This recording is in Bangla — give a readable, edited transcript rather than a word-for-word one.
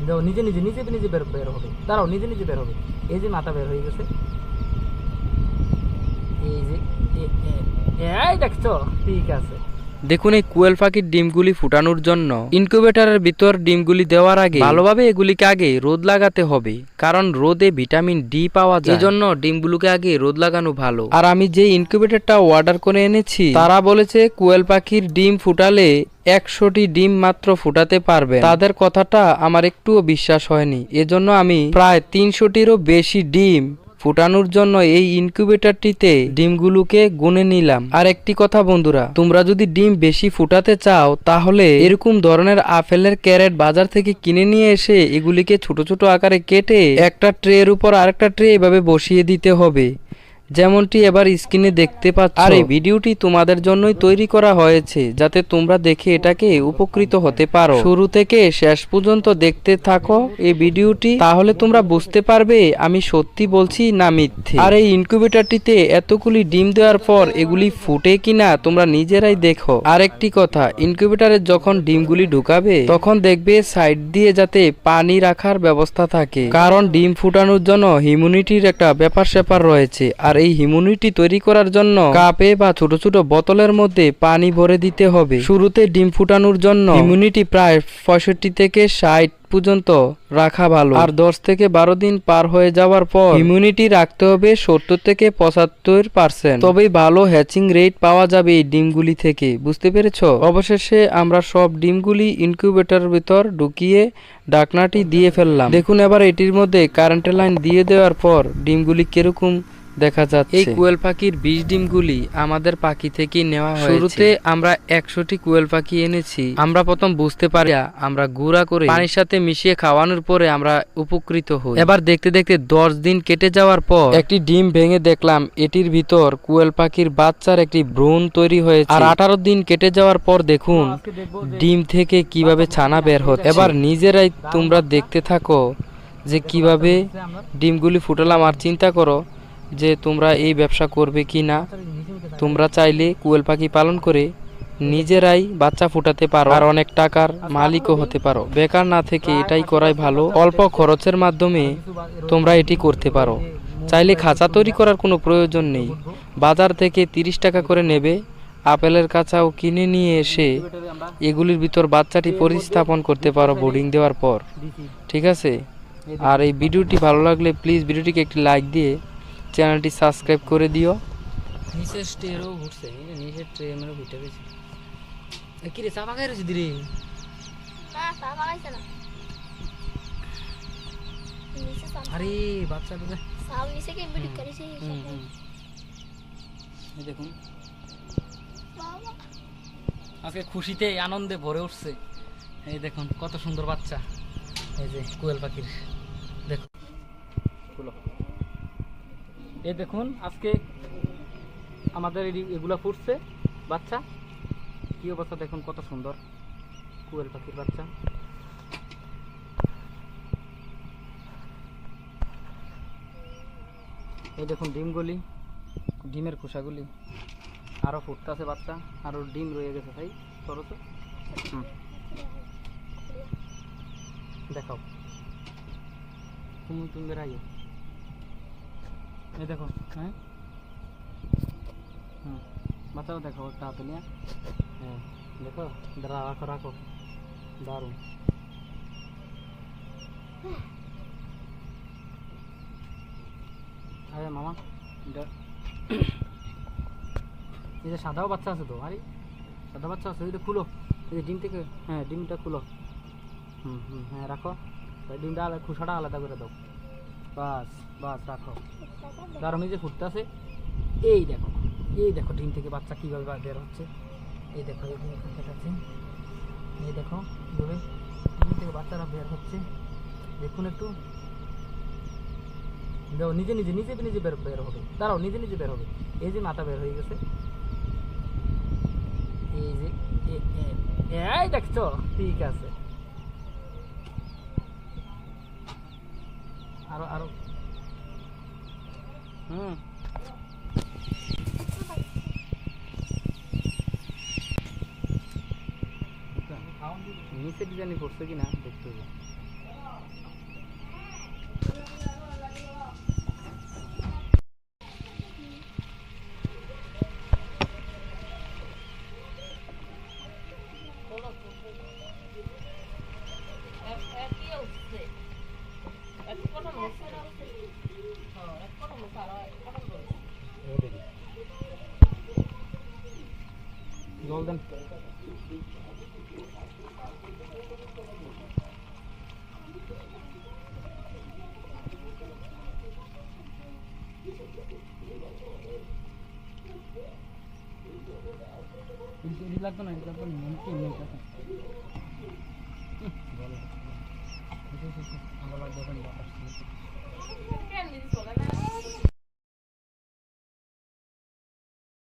দেখো নিজে নিজে নিজে নিজে বের বের হবে, দাঁড়াও নিজে নিজে বের হবে। এই যে মাথা বের হয়ে গেছে, এই যে এই দেখছো, ঠিক আছে। দেখুন এই কোয়েল পাখির ডিমগুলি ফুটানোর জন্য ইনকিউবেটরের ভিতর ডিমগুলি দেওয়ার আগে ভালোভাবে এগুলিকে আগে রোদ লাগাতে হবে, কারণ রোদে ভিটামিন ডি পাওয়া যায়, এজন্য ডিমগুলোকে আগে রোদ লাগানো ভালো। আর আমি যে ইনকিউবেটরটা অর্ডার করে এনেছি তারা বলেছে কোয়েল পাখির ডিম ফুটালে 100টি ডিম মাত্র ফুটাতে পারবে। তাদের কথাটা আমার একটুও বিশ্বাস হয়নি, এজন্য আমি প্রায় 300টিরও বেশি ডিম ফুটানোর জন্য এই ইনকিউবেটরটিতে ডিমগুলোকে গুনে নিলাম। আর একটি কথা বন্ধুরা, তোমরা যদি ডিম বেশি ফুটাতে চাও তাহলে এরকম ধরনের আপেলের ক্যারেট বাজার থেকে কিনে নিয়ে এসে এগুলিকে ছোট ছোট আকারে কেটে একটা ট্রের উপর আরেকটা ট্রে এভাবে বসিয়ে দিতে হবে, যেমনটি এবার স্ক্রিনে দেখতে পাচ্ছ। আর এই ভিডিওটি তোমাদের জন্যই তৈরি করা হয়েছে যাতে তোমরা দেখে এটাকে উপকৃত হতে পারো। শুরু থেকে শেষ পর্যন্ত দেখতে থাকো এই ভিডিওটি, তাহলে তোমরা বুঝতে পারবে আমি সত্যি বলছি না মিথ্যে। আর এই ইনকিউবেটরটিতে এতগুলি ডিম দেওয়ার পর এগুলি ফুটে কিনা তোমরা নিজেরাই দেখো। আর একটি কথা, ইনকিউবেটরে যখন ডিমগুলি ঢুকাবে তখন দেখবে সাইড দিয়ে যাতে পানি রাখার ব্যবস্থা থাকে, কারণ ডিম ফুটানোর জন্য হিউমিডিটির একটা ব্যাপার স্যাপার রয়েছে। আর এই হিউমিডিটি তৈরি করার জন্য কাপে বা ছোট ছোট বোতলের মধ্যে পানি ভরে দিতে হবে। শুরুতে ডিম ফুটানোর জন্য হিউমিডিটি প্রায় 65 থেকে 60 পর্যন্ত রাখা ভালো। আর 10 থেকে 12 দিন পার হয়ে যাওয়ার পর হিউমিডিটি রাখতে হবে 70 থেকে 75%, তবেই ভালো হ্যাচিং রেট পাওয়া যাবে এই ডিমগুলি থেকে। বুঝতে পেরেছো? অবশেষে আমরা সব ডিমগুলি ইনকিউবেটরের ভিতর ঢুকিয়ে ঢাকনাটি দিয়ে ফেললাম। দেখুন এবার এটির মধ্যে কারেন্টের লাইন দিয়ে দেওয়ার পর ডিমগুলি কিরকম দেখা যাচ্ছে। এই কোয়েল পাখির 20 ডিমগুলি আমাদের পাখি থেকে নেওয়া হয়েছে। শুরুতে আমরা 100টি কোয়েল পাখি এনেছি। আমরা প্রথম বুঝতে পারি আমরা গুঁড়া করে পানির সাথে মিশিয়ে খাওয়ানোর পরে আমরা উপকৃত হই। এবার দেখতে দেখতে 10 দিন কেটে যাওয়ার পর একটি ডিম ভেঙে দেখলাম এটির ভিতর কোয়েল পাখির বাচ্চার একটি ভ্রূণ তৈরি হয়েছে। আর 18 দিন কেটে যাওয়ার পর দেখুন ডিম থেকে কিভাবে ছানা বের হচ্ছে। এবার নিজেরাই তোমরা দেখতে থাকো যে কিভাবে ডিমগুলি ফুটালাম। আর চিন্তা করো যে তোমরা এই ব্যবসা করবে কি না। তোমরা চাইলে কোয়েল পাখি পালন করে নিজেরাই বাচ্চা ফুটাতে পারো আর অনেক টাকার মালিকও হতে পারো। বেকার না থেকে এটাই করাই ভালো। অল্প খরচের মাধ্যমে তোমরা এটি করতে পারো। চাইলে খাঁচা তৈরি করার কোনো প্রয়োজন নেই, বাজার থেকে 30 টাকা করে নেবে। আপেলের কাঁচাও কিনে নিয়ে এসে এগুলির ভিতর বাচ্চাটি প্রতিস্থাপন করতে পারো বোর্ডিং দেওয়ার পর। ঠিক আছে? আর এই ভিডিওটি ভালো লাগলে প্লিজ ভিডিওটিকে একটি লাইক দিয়ে চ্যানেলটি সাবস্ক্রাইব করে দিও। নিচে স্টেরও ঘুরছে, নিচে ট্রেনেরও ঘুরতে গেছে। কি রে, চা পাকাই রয়েছে দিরে? আরে বাচ্চা দেখুন আজকে খুশিতে আনন্দে ভরে উঠছে। এই দেখুন কত সুন্দর বাচ্চা, এই যে কোয়েল পাখির। দেখুন এই দেখুন আজকে আমাদের এগুলা ফুটছে বাচ্চা। কি অবস্থা দেখুন, কত সুন্দর কোয়েল পাখির বাচ্চা। এই দেখুন ডিমগুলি, ডিমের খোসাগুলি আরো ফুটতেছে বাচ্চা, আরো ডিম রয়ে গেছে। ভাই সরস দেখাও, তুমি বেড়াইও। এই দেখো, হ্যাঁ বাচ্চাও দেখো একটা হাতে নিয়ে। হ্যাঁ দেখো, রাখো রাখো, দারুণ। আরে মামা এই যে সাদাও বাচ্চা আছে তো, আরে সাদা বাচ্চা আছে, ওইটা খুলো। এই যে ডিম থেকে, হ্যাঁ ডিমটা খুলো। হ্যাঁ রাখো, ডিমটা খোসাটা আলাদা করে দাও। বাস বাস রাখো। কারণ এই যে ফুটতেছে, এই দেখো, এই দেখো ডিম থেকে বাচ্চা কীভাবে বের হচ্ছে। এই দেখো এই দেখাচ্ছে, এই দেখো কীভাবে ডিম থেকে বাচ্চারা বের হচ্ছে। দেখুন একটু, দেখো নিজে নিজে নিজে নিজে বের হবে, দাঁড়াও নিজে নিজে বের হবে। এই যে মাথা বের হয়ে গেছে, এই যে এই দেখছো, ঠিক আছে। আরো আরো নিচে ডিজাইন করছে কিনা দেখতে হবে। এডিট লাগতো না, এডিট লাগতো না, এমনি এমনি এটা ভালো ভালো লাগবে।